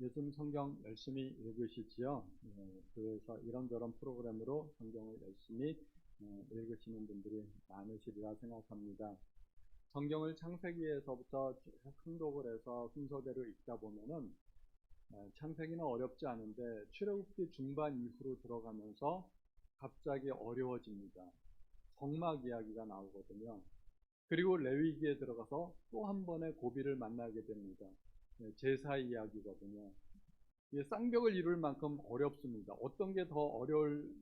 요즘 성경 열심히 읽으시지요? 그래서 이런저런 프로그램으로 성경을 열심히 읽으시는 분들이 많으시리라 생각합니다. 성경을 창세기에서부터 쭉 흥독을 해서 순서대로 읽다 보면은 창세기는 어렵지 않은데 출애굽기 중반 이후로 들어가면서 갑자기 어려워집니다. 성막 이야기가 나오거든요. 그리고 레위기에 들어가서 또 한 번의 고비를 만나게 됩니다. 제사 이야기거든요. 이게 쌍벽을 이룰 만큼 어렵습니다. 어떤 게 더 어려울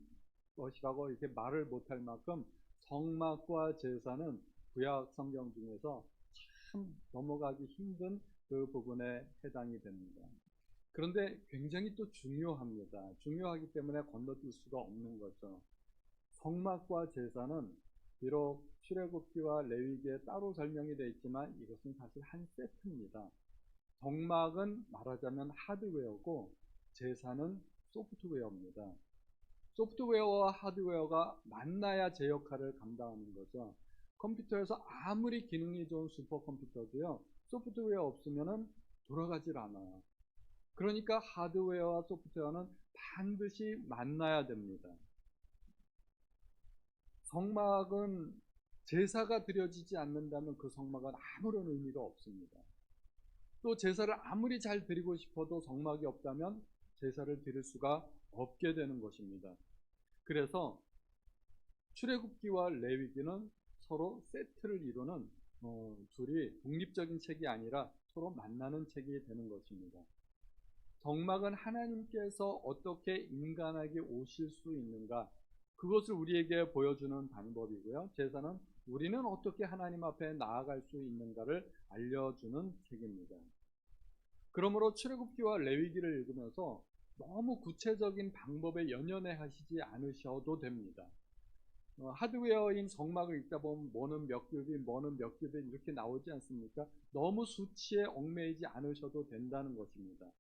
것이라고 이렇게 말을 못할 만큼 성막과 제사는 구약 성경 중에서 참 넘어가기 힘든 그 부분에 해당이 됩니다. 그런데 굉장히 또 중요합니다. 중요하기 때문에 건너뛸 수가 없는 거죠. 성막과 제사는 비록 출애굽기와 레위기에 따로 설명이 되어 있지만 이것은 사실 한 세트입니다. 성막은 말하자면 하드웨어고 제사는 소프트웨어입니다. 소프트웨어와 하드웨어가 만나야 제 역할을 감당하는 거죠. 컴퓨터에서 아무리 기능이 좋은 슈퍼컴퓨터도요, 소프트웨어 없으면 돌아가질 않아요. 그러니까 하드웨어와 소프트웨어는 반드시 만나야 됩니다. 성막은 제사가 드려지지 않는다면 그 성막은 아무런 의미가 없습니다. 또 제사를 아무리 잘 드리고 싶어도 성막이 없다면 제사를 드릴 수가 없게 되는 것입니다. 그래서 출애굽기와 레위기는 서로 세트를 이루는 둘이 독립적인 책이 아니라 서로 만나는 책이 되는 것입니다. 성막은 하나님께서 어떻게 인간에게 오실 수 있는가, 그것을 우리에게 보여주는 방법이고요. 제사는 우리는 어떻게 하나님 앞에 나아갈 수 있는가를 알려주는 책입니다. 그러므로 출애굽기와 레위기를 읽으면서 너무 구체적인 방법에 연연해 하시지 않으셔도 됩니다. 하드웨어인 성막을 읽다 보면 뭐는 몇 규빗, 뭐는 몇 규빗 이렇게 나오지 않습니까? 너무 수치에 얽매이지 않으셔도 된다는 것입니다.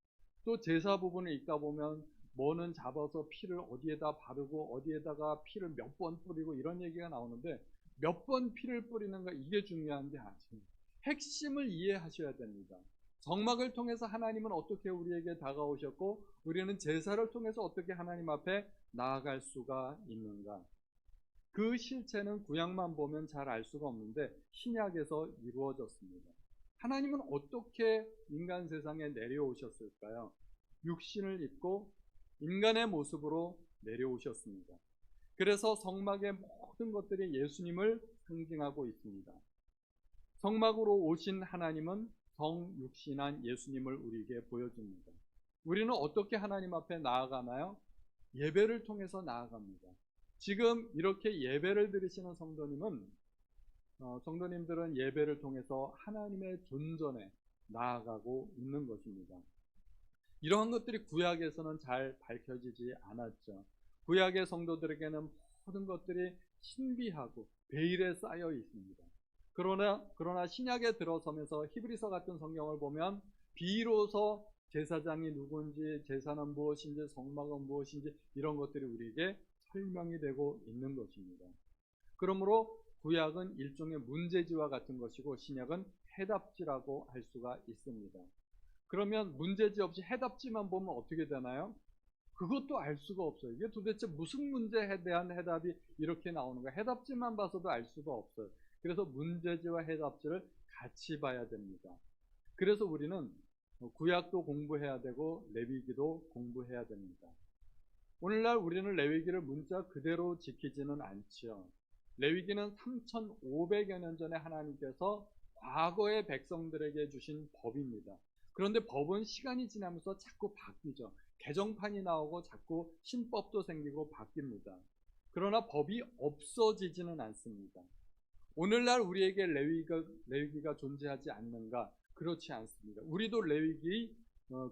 또 제사 부분을 읽다 보면 뭐는 잡아서 피를 어디에다 바르고 어디에다가 피를 몇 번 뿌리고 이런 얘기가 나오는데 몇 번 피를 뿌리는가, 이게 중요한 게 아니에요. 핵심을 이해하셔야 됩니다. 성막을 통해서 하나님은 어떻게 우리에게 다가오셨고 우리는 제사를 통해서 어떻게 하나님 앞에 나아갈 수가 있는가. 그 실체는 구약만 보면 잘 알 수가 없는데 신약에서 이루어졌습니다. 하나님은 어떻게 인간 세상에 내려오셨을까요? 육신을 입고 인간의 모습으로 내려오셨습니다. 그래서 성막의 모든 것들이 예수님을 상징하고 있습니다. 성막으로 오신 하나님은 성육신한 예수님을 우리에게 보여줍니다. 우리는 어떻게 하나님 앞에 나아가나요? 예배를 통해서 나아갑니다. 지금 이렇게 예배를 드리시는 성도님들은 예배를 통해서 하나님의 존전에 나아가고 있는 것입니다. 이러한 것들이 구약에서는 잘 밝혀지지 않았죠. 구약의 성도들에게는 모든 것들이 신비하고 베일에 쌓여 있습니다. 그러나 신약에 들어서면서 히브리서 같은 성경을 보면 비로소 제사장이 누군지, 제사는 무엇인지, 성막은 무엇인지 이런 것들이 우리에게 설명이 되고 있는 것입니다. 그러므로 구약은 일종의 문제지와 같은 것이고 신약은 해답지라고 할 수가 있습니다. 그러면 문제지 없이 해답지만 보면 어떻게 되나요? 그것도 알 수가 없어요. 이게 도대체 무슨 문제에 대한 해답이 이렇게 나오는가? 해답지만 봐서도 알 수가 없어요. 그래서 문제지와 해답지를 같이 봐야 됩니다. 그래서 우리는 구약도 공부해야 되고 레위기도 공부해야 됩니다. 오늘날 우리는 레위기를 문자 그대로 지키지는 않지요. 레위기는 3500여 년 전에 하나님께서 과거의 백성들에게 주신 법입니다. 그런데 법은 시간이 지나면서 자꾸 바뀌죠. 개정판이 나오고 자꾸 신법도 생기고 바뀝니다. 그러나 법이 없어지지는 않습니다. 오늘날 우리에게 레위기가 존재하지 않는가? 그렇지 않습니다. 우리도 레위기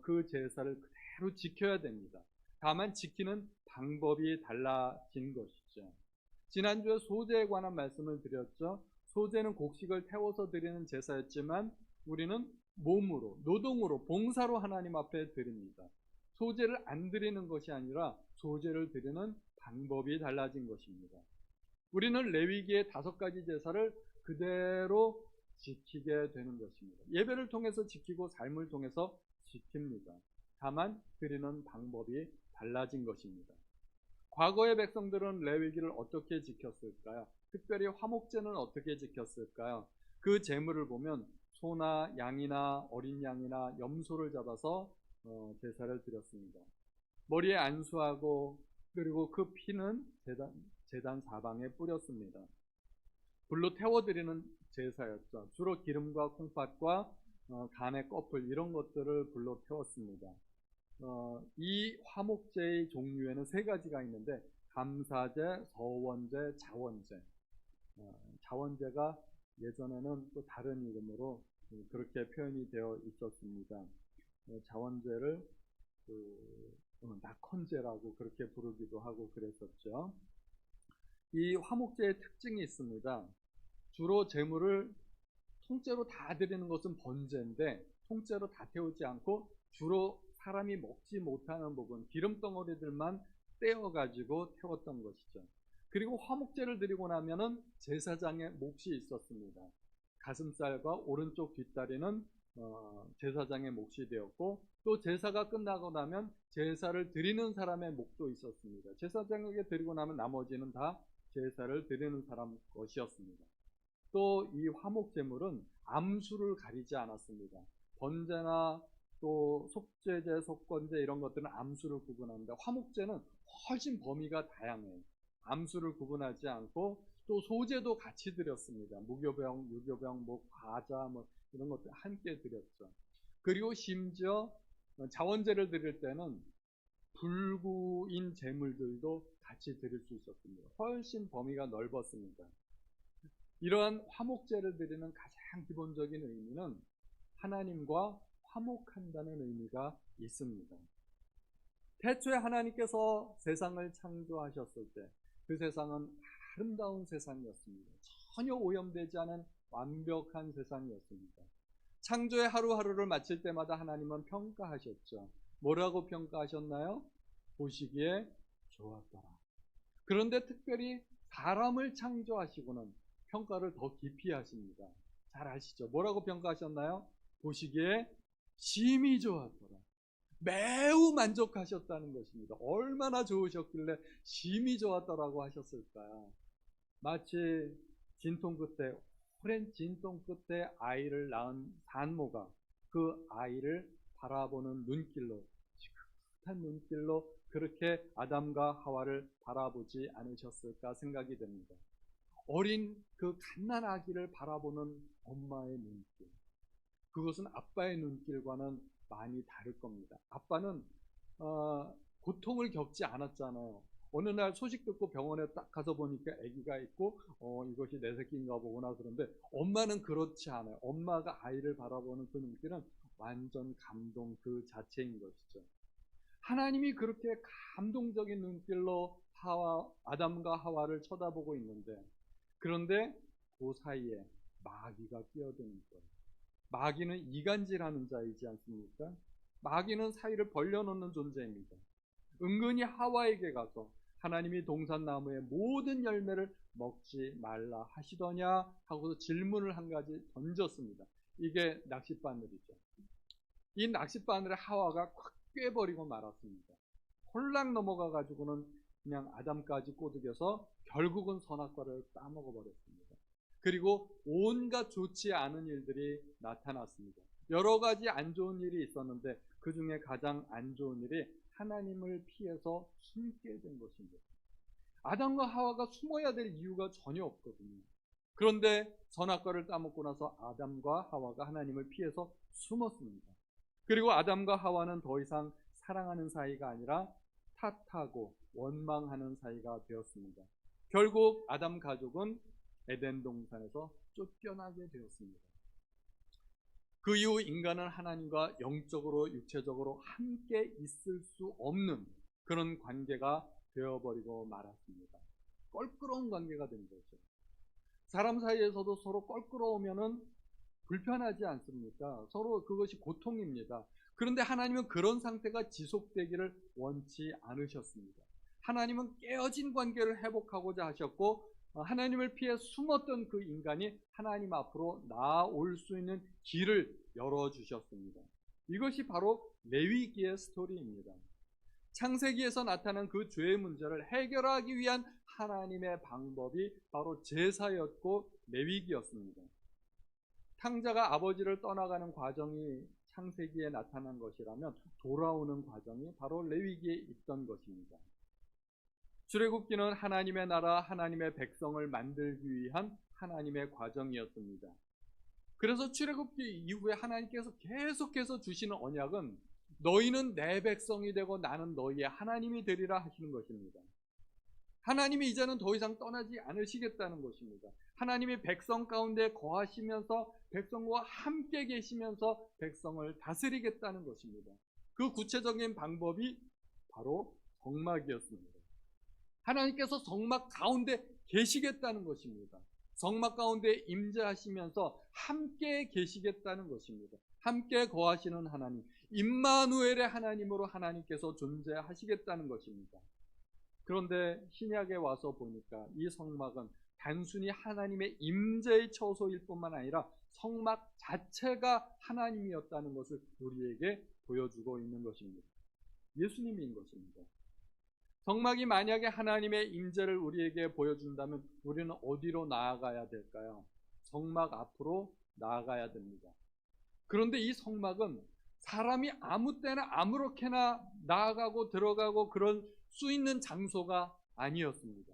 그 제사를 그대로 지켜야 됩니다. 다만 지키는 방법이 달라진 것이죠. 지난주에 소제에 관한 말씀을 드렸죠. 소제는 곡식을 태워서 드리는 제사였지만 우리는 몸으로, 노동으로, 봉사로 하나님 앞에 드립니다. 소제를 안 드리는 것이 아니라 소제를 드리는 방법이 달라진 것입니다. 우리는 레위기의 5가지 제사를 그대로 지키게 되는 것입니다. 예배를 통해서 지키고 삶을 통해서 지킵니다. 다만 드리는 방법이 달라진 것입니다. 과거의 백성들은 레위기를 어떻게 지켰을까요? 특별히 화목제는 어떻게 지켰을까요? 그 제물을 보면 소나 양이나 어린 양이나 염소를 잡아서 제사를 드렸습니다. 머리에 안수하고 그리고 그 피는 제단 사방에 뿌렸습니다. 불로 태워드리는 제사였죠. 주로 기름과 콩팥과 간의 꺼풀 이런 것들을 불로 태웠습니다. 이 화목제의 종류에는 세 가지가 있는데 감사제, 서원제, 자원제. 자원제가 예전에는 또 다른 이름으로 그렇게 표현이 되어 있었습니다. 자원제를 낙헌제라고 그렇게 부르기도 하고 그랬었죠. 이 화목제의 특징이 있습니다. 주로 제물을 통째로 다 드리는 것은 번제인데 통째로 다 태우지 않고 주로 사람이 먹지 못하는 부분 기름덩어리들만 떼어가지고 태웠던 것이죠. 그리고 화목제를 드리고 나면은 제사장의 몫이 있었습니다. 가슴살과 오른쪽 뒷다리는 제사장의 몫이 되었고 또 제사가 끝나고 나면 제사를 드리는 사람의 몫도 있었습니다. 제사장에게 드리고 나면 나머지는 다 제사를 드리는 사람 것이었습니다. 또 이 화목제물은 암수를 가리지 않았습니다. 번제나 또 속죄제, 속건제 이런 것들은 암수를 구분합니다. 화목제는 훨씬 범위가 다양해요. 암수를 구분하지 않고 또 소제도 같이 드렸습니다. 무교병, 유교병, 과자 이런 것들 함께 드렸죠. 그리고 심지어 자원제를 드릴 때는 불구인 제물들도 같이 드릴 수 있었습니다. 훨씬 범위가 넓었습니다. 이러한 화목제를 드리는 가장 기본적인 의미는 하나님과 화목한다는 의미가 있습니다. 태초에 하나님께서 세상을 창조하셨을 때 그 세상은 아름다운 세상이었습니다. 전혀 오염되지 않은 완벽한 세상이었습니다. 창조의 하루하루를 마칠 때마다 하나님은 평가하셨죠. 뭐라고 평가하셨나요? 보시기에 좋았더라. 그런데 특별히 사람을 창조하시고는 평가를 더 깊이 하십니다. 잘 아시죠? 뭐라고 평가하셨나요? 보시기에 심히 좋았더라. 매우 만족하셨다는 것입니다. 얼마나 좋으셨길래 심히 좋았더라고 하셨을까요? 마치 오랜 진통 끝에 아이를 낳은 산모가 그 아이를 바라보는 눈길로, 지긋한 눈길로 그렇게 아담과 하와를 바라보지 않으셨을까 생각이 됩니다. 어린 그 갓난 아기를 바라보는 엄마의 눈길, 그것은 아빠의 눈길과는 많이 다를 겁니다. 아빠는 고통을 겪지 않았잖아요. 어느 날 소식 듣고 병원에 딱 가서 보니까 아기가 있고 이것이 내 새끼인가 보구나. 그런데 엄마는 그렇지 않아요. 엄마가 아이를 바라보는 그 눈길은 완전 감동 그 자체인 것이죠. 하나님이 그렇게 감동적인 눈길로 아담과 하와를 쳐다보고 있는데, 그런데 그 사이에 마귀가 끼어드는 거예요. 마귀는 이간질하는 자이지 않습니까? 마귀는 사이를 벌려놓는 존재입니다. 은근히 하와에게 가서 하나님이 동산나무의 모든 열매를 먹지 말라 하시더냐 하고서 질문을 한 가지 던졌습니다. 이게 낚싯바늘이죠. 이 낚싯바늘에 하와가 콱 꿰버리고 말았습니다. 홀랑 넘어가 가지고는 그냥 아담까지 꼬드겨서 결국은 선악과를 따먹어 버렸습니다. 그리고 온갖 좋지 않은 일들이 나타났습니다. 여러 가지 안 좋은 일이 있었는데 그 중에 가장 안 좋은 일이 하나님을 피해서 숨게 된 것입니다. 아담과 하와가 숨어야 될 이유가 전혀 없거든요. 그런데 선악과를 따먹고 나서 아담과 하와가 하나님을 피해서 숨었습니다. 그리고 아담과 하와는 더 이상 사랑하는 사이가 아니라 탓하고 원망하는 사이가 되었습니다. 결국 아담 가족은 에덴 동산에서 쫓겨나게 되었습니다. 그 이후 인간은 하나님과 영적으로 육체적으로 함께 있을 수 없는 그런 관계가 되어버리고 말았습니다. 껄끄러운 관계가 된 거죠. 사람 사이에서도 서로 껄끄러우면은 불편하지 않습니까? 서로 그것이 고통입니다. 그런데 하나님은 그런 상태가 지속되기를 원치 않으셨습니다. 하나님은 깨어진 관계를 회복하고자 하셨고, 하나님을 피해 숨었던 그 인간이 하나님 앞으로 나아올 수 있는 길을 열어주셨습니다. 이것이 바로 레위기의 스토리입니다. 창세기에서 나타난 그 죄의 문제를 해결하기 위한 하나님의 방법이 바로 제사였고 레위기였습니다. 탕자가 아버지를 떠나가는 과정이 창세기에 나타난 것이라면 돌아오는 과정이 바로 레위기에 있던 것입니다. 출애굽기는 하나님의 나라, 하나님의 백성을 만들기 위한 하나님의 과정이었습니다. 그래서 출애굽기 이후에 하나님께서 계속해서 주시는 언약은 너희는 내 백성이 되고 나는 너희의 하나님이 되리라 하시는 것입니다. 하나님이 이제는 더 이상 떠나지 않으시겠다는 것입니다. 하나님이 백성 가운데 거하시면서 백성과 함께 계시면서 백성을 다스리겠다는 것입니다. 그 구체적인 방법이 바로 성막이었습니다. 하나님께서 성막 가운데 계시겠다는 것입니다. 성막 가운데 임재하시면서 함께 계시겠다는 것입니다. 함께 거하시는 하나님, 임마누엘의 하나님으로 하나님께서 존재하시겠다는 것입니다. 그런데 신약에 와서 보니까 이 성막은 단순히 하나님의 임재의 처소일 뿐만 아니라 성막 자체가 하나님이었다는 것을 우리에게 보여주고 있는 것입니다. 예수님인 것입니다. 성막이 만약에 하나님의 임재를 우리에게 보여준다면 우리는 어디로 나아가야 될까요? 성막 앞으로 나아가야 됩니다. 그런데 이 성막은 사람이 아무 때나 아무렇게나 나아가고 들어가고 그럴 수 있는 장소가 아니었습니다.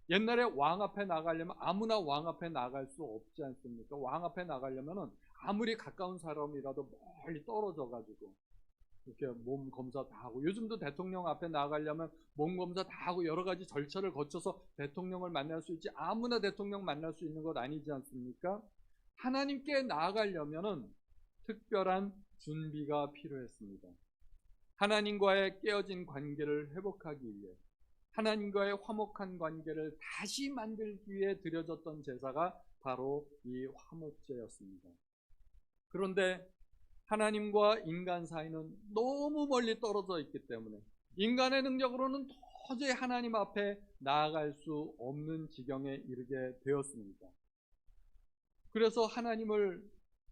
옛날에 왕 앞에 나가려면 아무나 왕 앞에 나갈 수 없지 않습니까? 왕 앞에 나가려면 아무리 가까운 사람이라도 멀리 떨어져 가지고 이렇게 몸 검사 다 하고, 요즘도 대통령 앞에 나가려면 몸 검사 다 하고 여러 가지 절차를 거쳐서 대통령을 만날 수 있지, 아무나 대통령 만날 수 있는 것 아니지 않습니까? 하나님께 나아가려면은 특별한 준비가 필요했습니다. 하나님과의 깨어진 관계를 회복하기 위해, 하나님과의 화목한 관계를 다시 만들기 위해 드려졌던 제사가 바로 이 화목제였습니다. 그런데 하나님과 인간 사이는 너무 멀리 떨어져 있기 때문에 인간의 능력으로는 도저히 하나님 앞에 나아갈 수 없는 지경에 이르게 되었습니다. 그래서 하나님을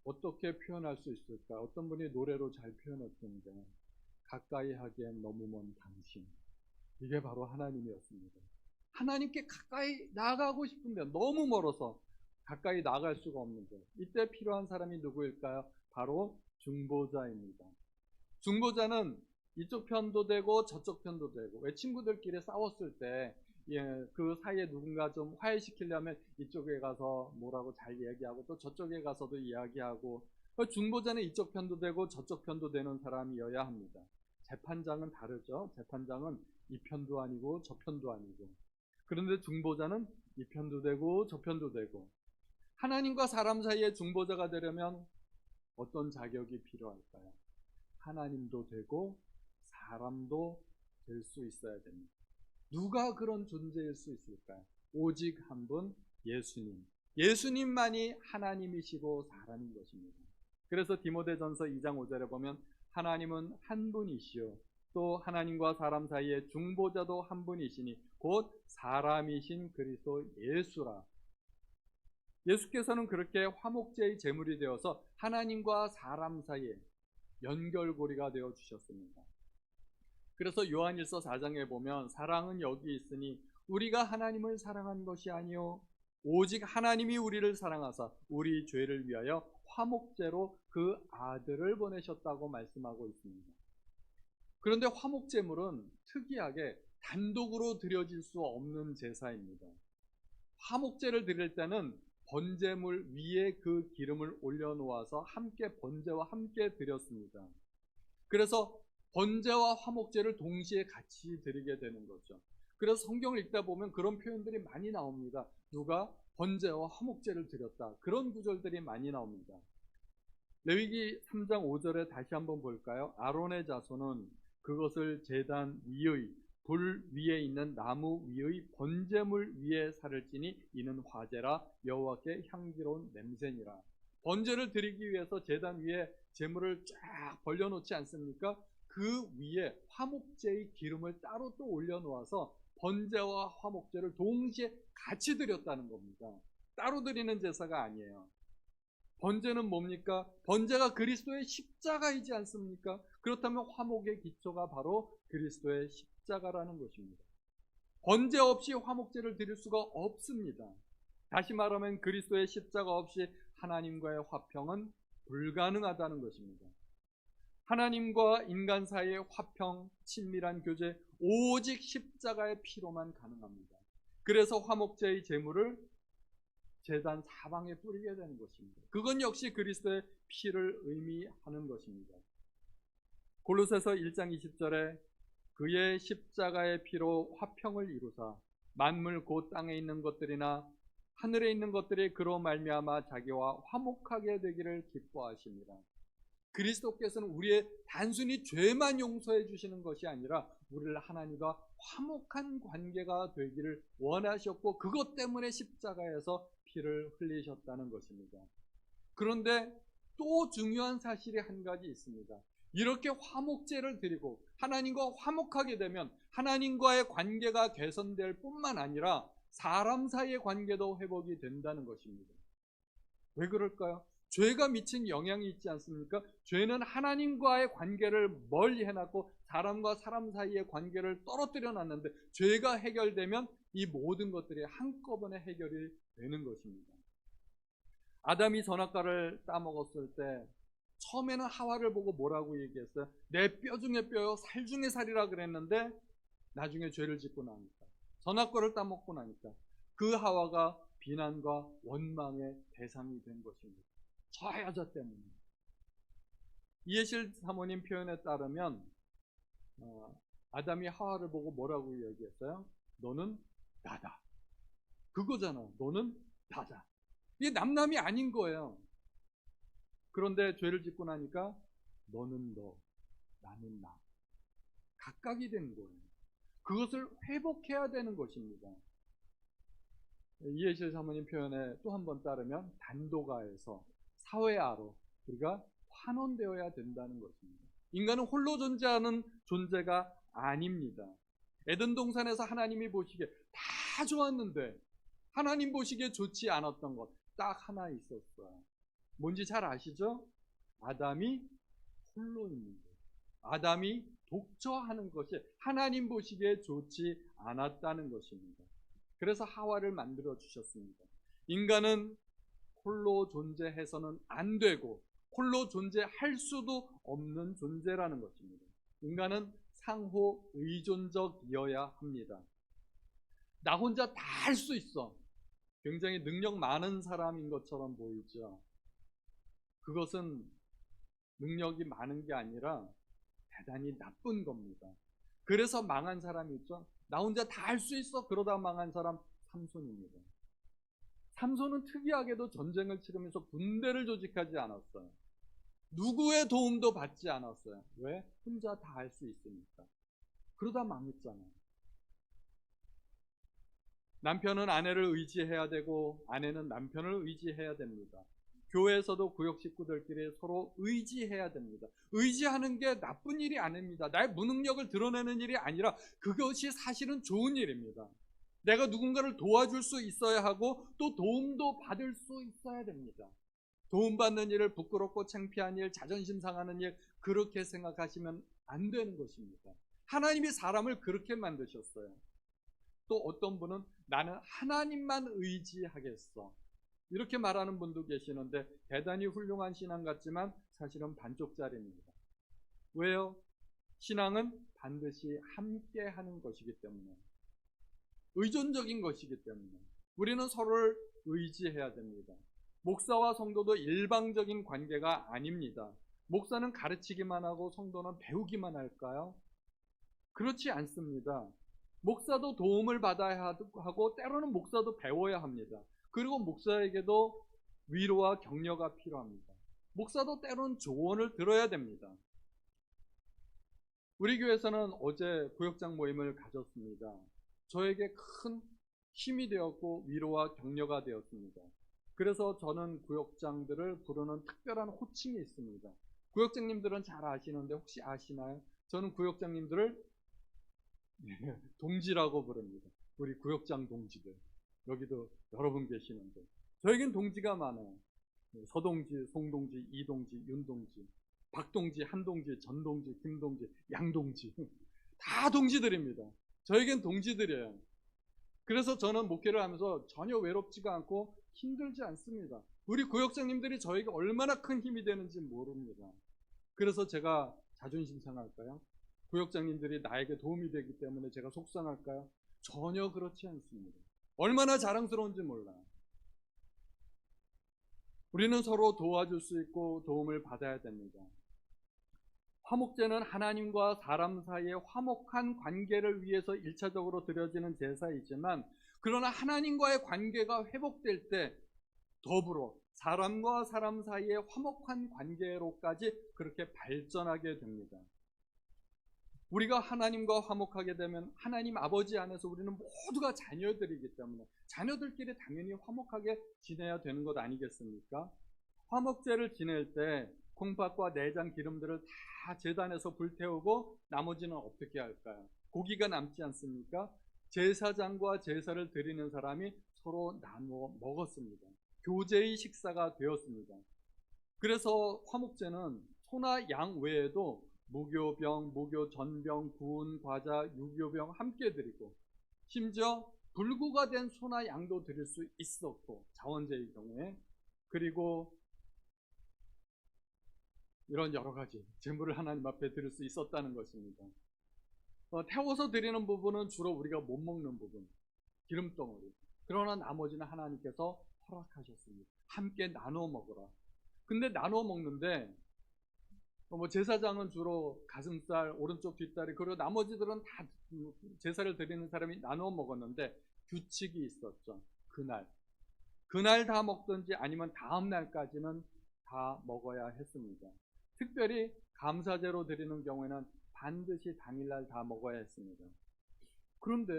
어떻게 표현할 수 있을까? 어떤 분이 노래로 잘 표현했던데, 가까이 하기엔 너무 먼 당신. 이게 바로 하나님이었습니다. 하나님께 가까이 나아가고 싶은데 너무 멀어서 가까이 나아갈 수가 없는데, 이때 필요한 사람이 누구일까요? 바로 중보자입니다. 중보자는 이쪽 편도 되고 저쪽 편도 되고, 왜 친구들끼리 싸웠을 때 그 사이에 누군가 좀 화해시키려면 이쪽에 가서 뭐라고 잘 이야기하고 또 저쪽에 가서도 이야기하고, 중보자는 이쪽 편도 되고 저쪽 편도 되는 사람이어야 합니다. 재판장은 다르죠. 재판장은 이 편도 아니고 저 편도 아니고. 그런데 중보자는 이 편도 되고 저 편도 되고. 하나님과 사람 사이에 중보자가 되려면 어떤 자격이 필요할까요? 하나님도 되고 사람도 될 수 있어야 됩니다. 누가 그런 존재일 수 있을까요? 오직 한 분, 예수님. 예수님만이 하나님이시고 사람인 것입니다. 그래서 디모데전서 2장 5절에 보면 하나님은 한 분이시요 또 하나님과 사람 사이에 중보자도 한 분이시니 곧 사람이신 그리스도 예수라. 예수께서는 그렇게 화목제의 제물이 되어서 하나님과 사람 사이에 연결고리가 되어 주셨습니다. 그래서 요한일서 4장에 보면 사랑은 여기 있으니 우리가 하나님을 사랑한 것이 아니요 오직 하나님이 우리를 사랑하사 우리 죄를 위하여 화목제로 그 아들을 보내셨다고 말씀하고 있습니다. 그런데 화목제물은 특이하게 단독으로 드려질 수 없는 제사입니다. 화목제를 드릴 때는 번제물 위에 그 기름을 올려놓아서 함께 번제와 함께 드렸습니다. 그래서 번제와 화목제를 동시에 같이 드리게 되는 거죠. 그래서 성경을 읽다 보면 그런 표현들이 많이 나옵니다. 누가 번제와 화목제를 드렸다, 그런 구절들이 많이 나옵니다. 레위기 3장 5절에 다시 한번 볼까요? 아론의 자손은 그것을 제단 위의 돌 위에 있는 나무 위의 번제물 위에 살을 찌니 이는 화제라 여호와께 향기로운 냄새니라. 번제를 드리기 위해서 제단 위에 제물을 쫙 벌려놓지 않습니까? 그 위에 화목제의 기름을 따로 또 올려놓아서 번제와 화목제를 동시에 같이 드렸다는 겁니다. 따로 드리는 제사가 아니에요. 번제는 뭡니까? 번제가 그리스도의 십자가이지 않습니까? 그렇다면 화목의 기초가 바로 그리스도의 십자가라는 것입니다. 번제 없이 화목제를 드릴 수가 없습니다. 다시 말하면 그리스도의 십자가 없이 하나님과의 화평은 불가능하다는 것입니다. 하나님과 인간 사이의 화평, 친밀한 교제, 오직 십자가의 피로만 가능합니다. 그래서 화목제의 제물을 제단 사방에 뿌리게 되는 것입니다. 그건 역시 그리스도의 피를 의미하는 것입니다. 골로새서 1장 20절에 그의 십자가의 피로 화평을 이루사 만물 곧 땅에 있는 것들이나 하늘에 있는 것들이 그로 말미암아 자기와 화목하게 되기를 기뻐하십니다. 그리스도께서는 우리의 단순히 죄만 용서해 주시는 것이 아니라 우리를 하나님과 화목한 관계가 되기를 원하셨고 그것 때문에 십자가에서 피를 흘리셨다는 것입니다. 그런데 또 중요한 사실이 한 가지 있습니다. 이렇게 화목제를 드리고 하나님과 화목하게 되면 하나님과의 관계가 개선될 뿐만 아니라 사람 사이의 관계도 회복이 된다는 것입니다. 왜 그럴까요? 죄가 미친 영향이 있지 않습니까? 죄는 하나님과의 관계를 멀리 해놨고 사람과 사람 사이의 관계를 떨어뜨려 놨는데 죄가 해결되면 이 모든 것들이 한꺼번에 해결이 되는 것입니다. 아담이 선악과를 따먹었을 때 처음에는 하와를 보고 뭐라고 얘기했어요? 내 뼈 중에 뼈요 살 중에 살이라 그랬는데 나중에 죄를 짓고 나니까 선악과를 따먹고 나니까 그 하와가 비난과 원망의 대상이 된 것입니다. 저 여자 때문에. 이해실 사모님 표현에 따르면 아담이 하와를 보고 뭐라고 얘기했어요? 너는 나다. 그거잖아. 너는 나다. 이게 남남이 아닌 거예요. 그런데 죄를 짓고 나니까 너는 너, 나는 나. 각각이 된 거예요. 그것을 회복해야 되는 것입니다. 이해실 사모님 표현에 또 한 번 따르면 단도가에서 사회아로 우리가 환원되어야 된다는 것입니다. 인간은 홀로 존재하는 존재가 아닙니다. 에덴 동산에서 하나님이 보시기에 다 좋았는데 하나님 보시기에 좋지 않았던 것 딱 하나 있었어요. 뭔지 잘 아시죠? 아담이 홀로 있는 것. 아담이 독처하는 것이 하나님 보시기에 좋지 않았다는 것입니다. 그래서 하와를 만들어 주셨습니다. 인간은 홀로 존재해서는 안 되고 홀로 존재할 수도 없는 존재라는 것입니다. 인간은 상호 의존적이어야 합니다. 나 혼자 다 할 수 있어. 굉장히 능력 많은 사람인 것처럼 보이죠. 그것은 능력이 많은 게 아니라 대단히 나쁜 겁니다. 그래서 망한 사람이 있죠. 나 혼자 다 할 수 있어. 그러다 망한 사람 삼손입니다. 삼손은 특이하게도 전쟁을 치르면서 군대를 조직하지 않았어요. 누구의 도움도 받지 않았어요. 왜? 혼자 다 할 수 있으니까. 그러다 망했잖아요. 남편은 아내를 의지해야 되고 아내는 남편을 의지해야 됩니다. 교회에서도 구역 식구들끼리 서로 의지해야 됩니다. 의지하는 게 나쁜 일이 아닙니다. 나의 무능력을 드러내는 일이 아니라 그것이 사실은 좋은 일입니다. 내가 누군가를 도와줄 수 있어야 하고 또 도움도 받을 수 있어야 됩니다. 도움받는 일을 부끄럽고 창피한 일, 자존심 상하는 일 그렇게 생각하시면 안 되는 것입니다. 하나님이 사람을 그렇게 만드셨어요. 또 어떤 분은 나는 하나님만 의지하겠어. 이렇게 말하는 분도 계시는데 대단히 훌륭한 신앙 같지만 사실은 반쪽짜리입니다. 왜요? 신앙은 반드시 함께 하는 것이기 때문에 의존적인 것이기 때문에 우리는 서로를 의지해야 됩니다. 목사와 성도도 일방적인 관계가 아닙니다. 목사는 가르치기만 하고 성도는 배우기만 할까요? 그렇지 않습니다. 목사도 도움을 받아야 하고 때로는 목사도 배워야 합니다. 그리고 목사에게도 위로와 격려가 필요합니다. 목사도 때로는 조언을 들어야 됩니다. 우리 교회에서는 어제 구역장 모임을 가졌습니다. 저에게 큰 힘이 되었고 위로와 격려가 되었습니다. 그래서 저는 구역장들을 부르는 특별한 호칭이 있습니다. 구역장님들은 잘 아시는데 혹시 아시나요? 저는 구역장님들을 동지라고 부릅니다. 우리 구역장 동지들. 여기도 여러분 계시는데 저에겐 동지가 많아요. 서동지, 송동지, 이동지, 윤동지, 박동지, 한동지, 전동지, 김동지, 양동지 다 동지들입니다. 저에겐 동지들이에요. 그래서 저는 목회를 하면서 전혀 외롭지가 않고 힘들지 않습니다. 우리 구역장님들이 저에게 얼마나 큰 힘이 되는지 모릅니다. 그래서 제가 자존심 상할까요? 구역장님들이 나에게 도움이 되기 때문에 제가 속상할까요? 전혀 그렇지 않습니다. 얼마나 자랑스러운지 몰라요. 우리는 서로 도와줄 수 있고 도움을 받아야 됩니다. 화목제는 하나님과 사람 사이의 화목한 관계를 위해서 1차적으로 드려지는 제사이지만, 그러나 하나님과의 관계가 회복될 때 더불어 사람과 사람 사이의 화목한 관계로까지 그렇게 발전하게 됩니다. 우리가 하나님과 화목하게 되면 하나님 아버지 안에서 우리는 모두가 자녀들이기 때문에 자녀들끼리 당연히 화목하게 지내야 되는 것 아니겠습니까? 화목제를 지낼 때 콩팥과 내장 기름들을 다 제단에서 불태우고 나머지는 어떻게 할까요? 고기가 남지 않습니까? 제사장과 제사를 드리는 사람이 서로 나누어 먹었습니다. 교제의 식사가 되었습니다. 그래서 화목제는 소나 양 외에도 무교병, 무교전병, 구운 과자, 유교병 함께 드리고, 심지어 불구가 된 소나 양도 드릴 수 있었고, 자원제의 경우에, 그리고 이런 여러 가지 제물을 하나님 앞에 드릴 수 있었다는 것입니다. 태워서 드리는 부분은 주로 우리가 못 먹는 부분, 기름덩어리. 그러나 나머지는 하나님께서 허락하셨습니다. 함께 나눠 먹으라. 근데 나눠 먹는데 제사장은 주로 가슴살, 오른쪽 뒷다리, 그리고 나머지들은 다 제사를 드리는 사람이 나눠 먹었는데 규칙이 있었죠. 그날 다 먹든지 아니면 다음 날까지는 다 먹어야 했습니다. 특별히 감사제로 드리는 경우에는 반드시 당일날 다 먹어야 했습니다. 그런데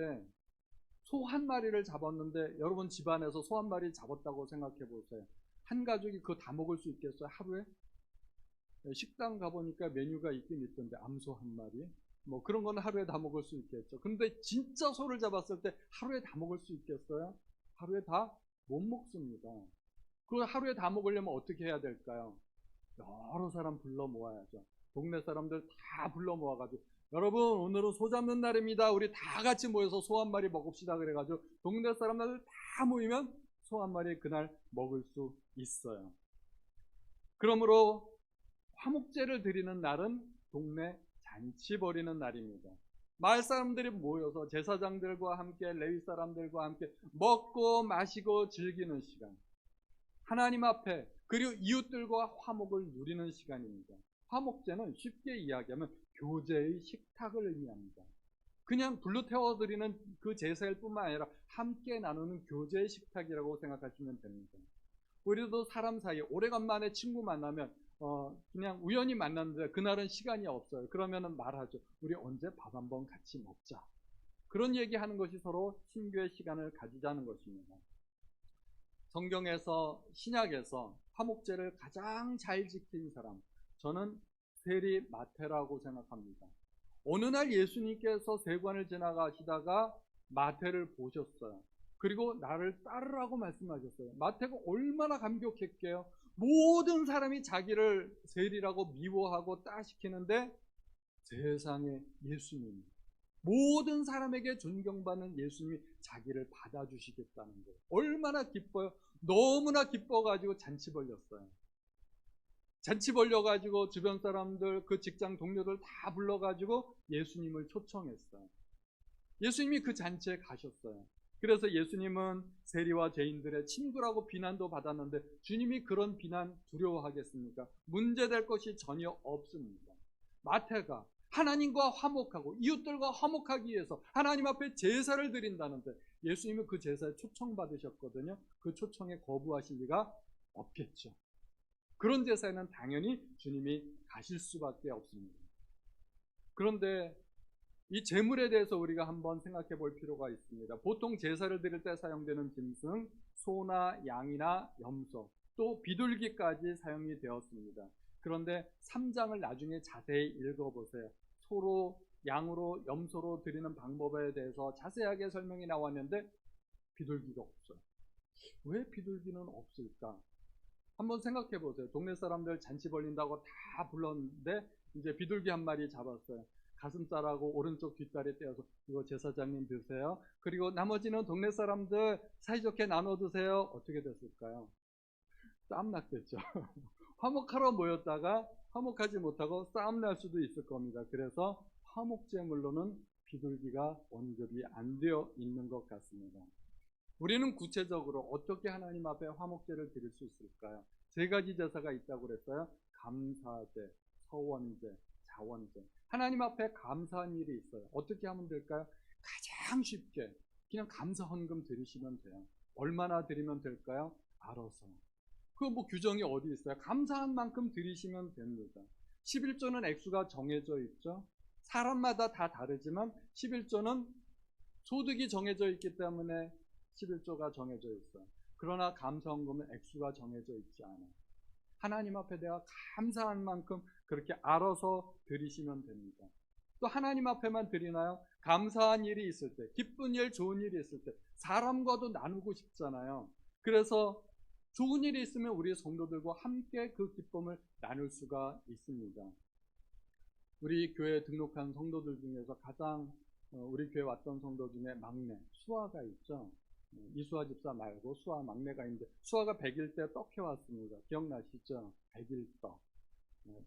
소 한 마리를 잡았는데, 여러분 집안에서 소 한 마리 잡았다고 생각해 보세요. 한 가족이 그거 다 먹을 수 있겠어요? 하루에? 식당 가보니까 메뉴가 있긴 있던데, 암소 한 마리 그런 거는 하루에 다 먹을 수 있겠죠. 근데 진짜 소를 잡았을 때 하루에 다 먹을 수 있겠어요? 하루에 다 못 먹습니다. 그걸 하루에 다 먹으려면 어떻게 해야 될까요? 여러 사람 불러 모아야죠. 동네 사람들 다 불러 모아가지고, 여러분 오늘은 소 잡는 날입니다. 우리 다 같이 모여서 소 한 마리 먹읍시다. 그래가지고 동네 사람들 다 모이면 소 한 마리 그날 먹을 수 있어요. 그러므로 화목제를 드리는 날은 동네 잔치 벌이는 날입니다. 마을 사람들이 모여서 제사장들과 함께, 레위 사람들과 함께 먹고 마시고 즐기는 시간, 하나님 앞에 그리고 이웃들과 화목을 누리는 시간입니다. 화목제는 쉽게 이야기하면 교제의 식탁을 의미합니다. 그냥 불로 태워드리는 그 제사일 뿐만 아니라 함께 나누는 교제의 식탁이라고 생각하시면 됩니다. 우리도 사람 사이에 오래간만에 친구 만나면 그냥 우연히 만났는데 그날은 시간이 없어요. 그러면은 말하죠. 우리 언제 밥 한번 같이 먹자. 그런 얘기하는 것이 서로 친교의 시간을 가지자는 것입니다. 성경에서, 신약에서 화목제를 가장 잘 지킨 사람, 저는 세리 마태라고 생각합니다. 어느 날 예수님께서 세관을 지나가시다가 마태를 보셨어요. 그리고 나를 따르라고 말씀하셨어요. 마태가 얼마나 감격했게요. 모든 사람이 자기를 세리라고 미워하고 따시키는데 세상에 예수님이, 모든 사람에게 존경받는 예수님이 자기를 받아주시겠다는 거예요. 얼마나 기뻐요. 너무나 기뻐가지고 잔치 벌렸어요. 잔치 벌려가지고 주변 사람들, 그 직장 동료들 다 불러가지고 예수님을 초청했어요. 예수님이 그 잔치에 가셨어요. 그래서 예수님은 세리와 죄인들의 친구라고 비난도 받았는데 주님이 그런 비난 두려워하겠습니까? 문제될 것이 전혀 없습니다. 마태가 하나님과 화목하고 이웃들과 화목하기 위해서 하나님 앞에 제사를 드린다는데 예수님은 그 제사에 초청받으셨거든요. 그 초청에 거부하실 리가 없겠죠. 그런 제사에는 당연히 주님이 가실 수밖에 없습니다. 그런데 이 제물에 대해서 우리가 한번 생각해 볼 필요가 있습니다. 보통 제사를 드릴 때 사용되는 짐승, 소나 양이나 염소, 또 비둘기까지 사용이 되었습니다. 그런데 3장을 나중에 자세히 읽어보세요. 소로, 양으로, 염소로 드리는 방법에 대해서 자세하게 설명이 나왔는데 비둘기가 없어요. 왜 비둘기는 없을까? 한번 생각해 보세요. 동네 사람들 잔치 벌린다고 다 불렀는데 이제 비둘기 한 마리 잡았어요. 가슴살하고 오른쪽 뒷다리 떼어서 이거 제사장님 드세요. 그리고 나머지는 동네 사람들 사이좋게 나눠 드세요. 어떻게 됐을까요? 싸움 났겠죠. 화목하러 모였다가 화목하지 못하고 싸움 날 수도 있을 겁니다. 그래서 화목제물로는 비둘기가 언급이 안 되어 있는 것 같습니다. 우리는 구체적으로 어떻게 하나님 앞에 화목제를 드릴 수 있을까요? 세 가지 제사가 있다고 그랬어요. 감사제, 서원제, 자원제. 하나님 앞에 감사한 일이 있어요. 어떻게 하면 될까요? 가장 쉽게 그냥 감사 헌금 드리시면 돼요. 얼마나 드리면 될까요? 알아서. 그 뭐 규정이 어디 있어요? 감사한 만큼 드리시면 됩니다. 11조는 액수가 정해져 있죠. 사람마다 다 다르지만 11조는 소득이 정해져 있기 때문에 11조가 정해져 있어요. 그러나 감사헌금은 액수가 정해져 있지 않아요. 하나님 앞에 내가 감사한 만큼 그렇게 알아서 드리시면 됩니다. 또 하나님 앞에만 드리나요? 감사한 일이 있을 때, 기쁜 일, 좋은 일이 있을 때 사람과도 나누고 싶잖아요. 그래서 좋은 일이 있으면 우리 성도들과 함께 그 기쁨을 나눌 수가 있습니다. 우리 교회에 등록한 성도들 중에서 가장 우리 교회 왔던 성도 중에 막내 수아가 있죠. 이수아 집사 말고 수아 막내가 있는데 수아가 100일 때 떡 해왔습니다. 기억나시죠? 100일 떡.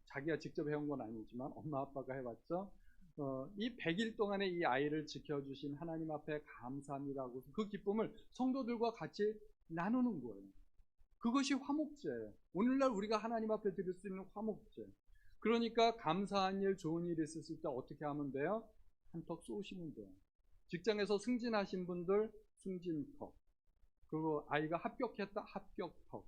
자기가 직접 해온 건 아니지만 엄마 아빠가 해왔죠. 이 100일 동안에 이 아이를 지켜주신 하나님 앞에 감사합니다고 그 기쁨을 성도들과 같이 나누는 거예요. 그것이 화목제예요. 오늘날 우리가 하나님 앞에 드릴 수 있는 화목제. 그러니까 감사한 일, 좋은 일 있었을 때 어떻게 하면 돼요? 한턱 쏘시면 돼요. 직장에서 승진하신 분들 승진턱, 그리고 아이가 합격했다 합격턱,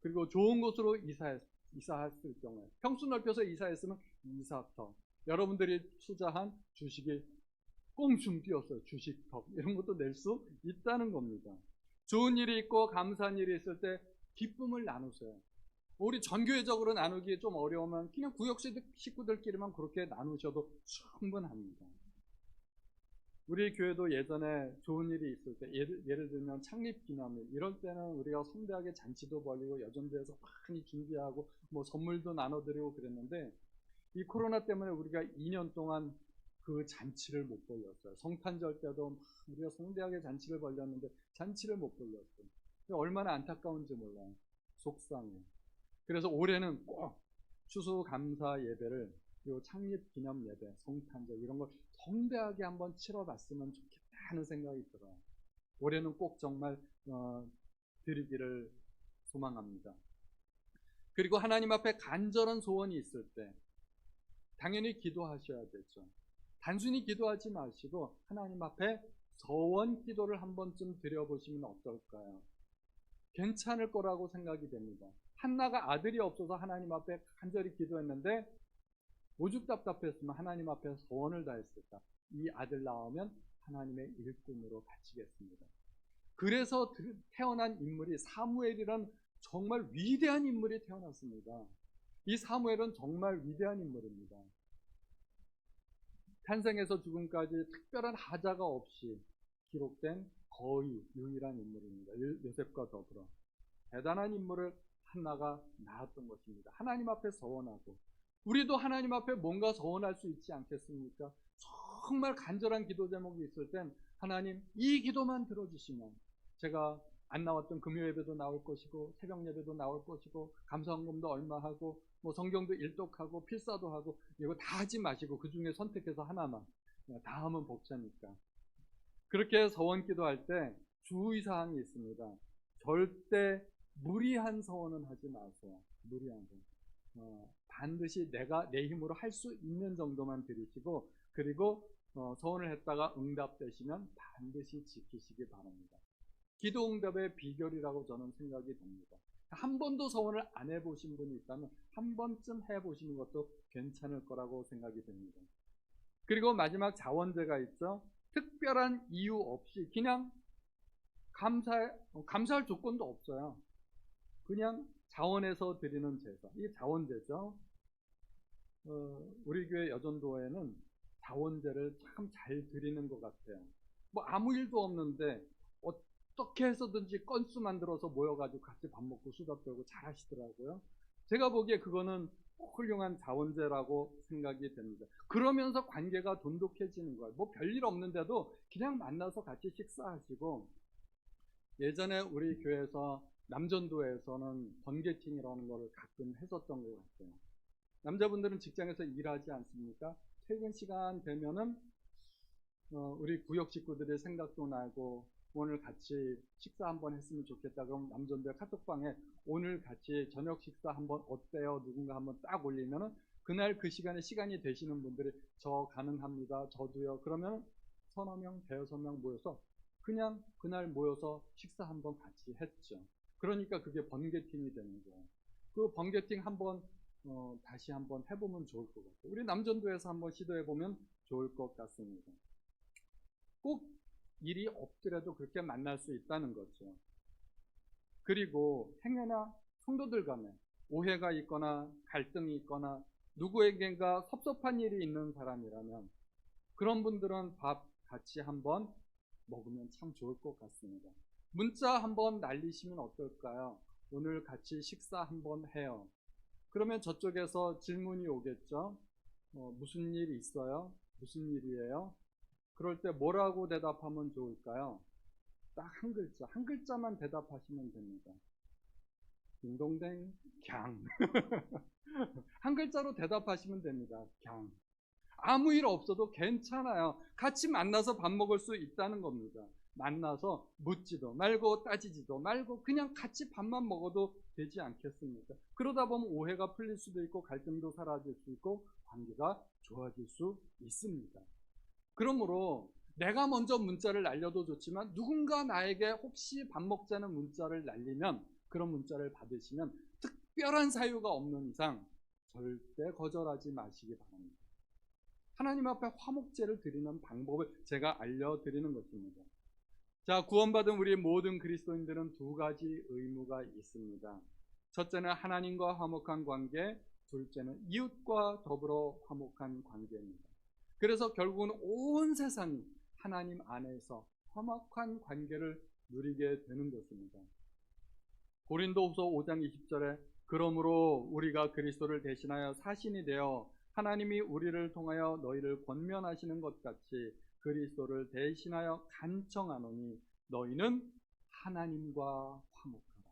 그리고 좋은 곳으로 이사했을 경우에 평수 넓혀서 이사했으면 이사턱, 여러분들이 투자한 주식이 꽁충 뛰었어요. 주식턱 이런 것도 낼 수 있다는 겁니다. 좋은 일이 있고 감사한 일이 있을 때 기쁨을 나누세요. 우리 전교회적으로 나누기 좀 어려우면 그냥 구역 식구들끼리만 그렇게 나누셔도 충분합니다. 우리 교회도 예전에 좋은 일이 있을 때 예를 들면 창립기념일 이럴 때는 우리가 성대하게 잔치도 벌이고 여전도에서 많이 준비하고 뭐 선물도 나눠드리고 그랬는데 이 코로나 때문에 우리가 2년 동안 그 잔치를 못 벌렸어요. 성탄절 때도 우리가 성대하게 잔치를 벌렸는데 잔치를 못 벌렸어요. 얼마나 안타까운지 몰라요. 속상해요. 그래서 올해는 꼭 추수감사 예배를 요 창립기념 예배, 성탄절 이런 걸 성대하게 한번 치러봤으면 좋겠다 하는 생각이 들어요. 올해는 꼭 정말 드리기를 소망합니다. 그리고 하나님 앞에 간절한 소원이 있을 때 당연히 기도하셔야 되죠. 단순히 기도하지 마시고 하나님 앞에 서원 기도를 한 번쯤 드려보시면 어떨까요? 괜찮을 거라고 생각이 됩니다. 한나가 아들이 없어서 하나님 앞에 간절히 기도했는데 오죽 답답했으면 하나님 앞에 소원을 다했을까. 이 아들 낳으면 하나님의 일꾼으로 바치겠습니다. 그래서 태어난 인물이 사무엘이란 정말 위대한 인물이 태어났습니다. 이 사무엘은 정말 위대한 인물입니다. 탄생에서 죽음까지 특별한 하자가 없이 기록된 거의 유일한 인물입니다. 요셉과 더불어 대단한 인물을 한나가 낳았던 것입니다. 하나님 앞에 서원하고 우리도 하나님 앞에 뭔가 서원할 수 있지 않겠습니까? 정말 간절한 기도 제목이 있을 땐 하나님 이 기도만 들어주시면 제가 안 나왔던 금요 예배도 나올 것이고 새벽 예배도 나올 것이고 감사헌금도 얼마 하고 뭐 성경도 일독하고 필사도 하고 이거 다 하지 마시고 그 중에 선택해서 하나만 다 하면 벅차니까 그렇게 서원 기도할 때 주의사항이 있습니다. 절대 무리한 서원은 하지 마세요. 무리한 서원. 반드시 내가 내 힘으로 할 수 있는 정도만 드리시고 그리고 서원을 했다가 응답되시면 반드시 지키시기 바랍니다. 기도 응답의 비결이라고 저는 생각이 됩니다. 한 번도 서원을 안 해보신 분이 있다면 한 번쯤 해보시는 것도 괜찮을 거라고 생각이 됩니다. 그리고 마지막 자원제가 있죠. 특별한 이유 없이 그냥 감사할 조건도 없어요. 그냥 자원해서 드리는 제사, 이게 자원제죠. 우리 교회 여전도에는 자원제를 참 잘 드리는 것 같아요. 뭐 아무 일도 없는데 어떻게 해서든지 건수 만들어서 모여가지고 같이 밥 먹고 수다 떨고 잘하시더라고요. 제가 보기에 그거는 훌륭한 자원제라고 생각이 됩니다. 그러면서 관계가 돈독해지는 거예요. 뭐 별일 없는데도 그냥 만나서 같이 식사하시고, 예전에 우리 교회에서 남전도에서는 번개팅이라는 거를 가끔 했었던 것 같아요. 남자분들은 직장에서 일하지 않습니까? 퇴근 시간 되면은 우리 구역 식구들의 생각도 나고 오늘 같이 식사 한번 했으면 좋겠다. 그럼 남전도의 카톡방에 오늘 같이 저녁 식사 한번 어때요? 누군가 한번 딱 올리면은 그날 그 시간에 시간이 되시는 분들이 저 가능합니다. 저도요. 그러면 서너 명, 대여섯 명 모여서 그냥 그날 모여서 식사 한번 같이 했죠. 그러니까 그게 번개팅이 되는 거예요. 그 번개팅 한번 다시 한번 해보면 좋을 것 같아요. 우리 남전도에서 한번 시도해보면 좋을 것 같습니다. 꼭 일이 없더라도 그렇게 만날 수 있다는 거죠. 그리고 행여나 성도들 간에 오해가 있거나 갈등이 있거나 누구에겐가 섭섭한 일이 있는 사람이라면 그런 분들은 밥 같이 한번 먹으면 참 좋을 것 같습니다. 문자 한번 날리시면 어떨까요? 오늘 같이 식사 한번 해요. 그러면 저쪽에서 질문이 오겠죠. 무슨 일 있어요? 무슨 일이에요? 그럴 때 뭐라고 대답하면 좋을까요? 딱 한 글자, 한 글자만 대답하시면 됩니다. 딩동댕, 갱. 한 글자로 대답하시면 됩니다. 갱. 아무 일 없어도 괜찮아요. 같이 만나서 밥 먹을 수 있다는 겁니다. 만나서 묻지도 말고 따지지도 말고 그냥 같이 밥만 먹어도 되지 않겠습니까? 그러다 보면 오해가 풀릴 수도 있고 갈등도 사라질 수 있고 관계가 좋아질 수 있습니다. 그러므로 내가 먼저 문자를 날려도 좋지만 누군가 나에게 혹시 밥 먹자는 문자를 날리면 그런 문자를 받으시면 특별한 사유가 없는 이상 절대 거절하지 마시기 바랍니다. 하나님 앞에 화목제를 드리는 방법을 제가 알려드리는 것입니다. 자, 구원받은 우리 모든 그리스도인들은 두 가지 의무가 있습니다. 첫째는 하나님과 화목한 관계, 둘째는 이웃과 더불어 화목한 관계입니다. 그래서 결국은 온 세상이 하나님 안에서 화목한 관계를 누리게 되는 것입니다. 고린도후서 5장 20절에 그러므로 우리가 그리스도를 대신하여 사신이 되어 하나님이 우리를 통하여 너희를 권면하시는 것 같이 그리스도를 대신하여 간청하노니 너희는 하나님과 화목하라.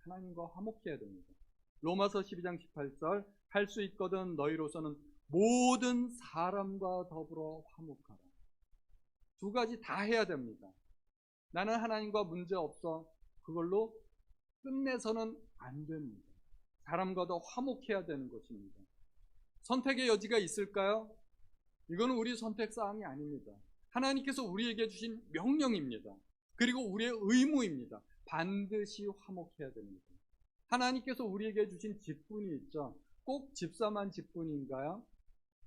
하나님과 화목해야 됩니다. 로마서 12장 18절 할 수 있거든 너희로서는 모든 사람과 더불어 화목하라. 두 가지 다 해야 됩니다. 나는 하나님과 문제 없어. 그걸로 끝내서는 안 됩니다. 사람과도 화목해야 되는 것입니다. 선택의 여지가 있을까요? 이거는 우리 선택 사항이 아닙니다. 하나님께서 우리에게 주신 명령입니다. 그리고 우리의 의무입니다. 반드시 화목해야 됩니다. 하나님께서 우리에게 주신 직분이 있죠. 꼭 집사만 직분인가요?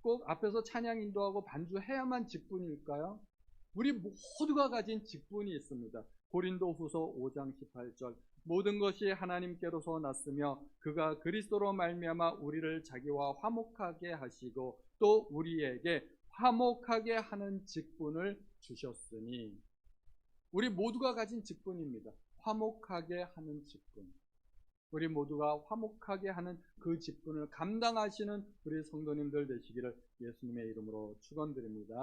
꼭 앞에서 찬양 인도하고 반주해야만 직분일까요? 우리 모두가 가진 직분이 있습니다. 고린도후서 5장 18절 모든 것이 하나님께로서 났으며 그가 그리스도로 말미암아 우리를 자기와 화목하게 하시고 또 우리에게 화목하게 하는 직분을 주셨으니 우리 모두가 가진 직분입니다. 화목하게 하는 직분. 우리 모두가 화목하게 하는 그 직분을 감당하시는 우리 성도님들 되시기를 예수님의 이름으로 축원드립니다.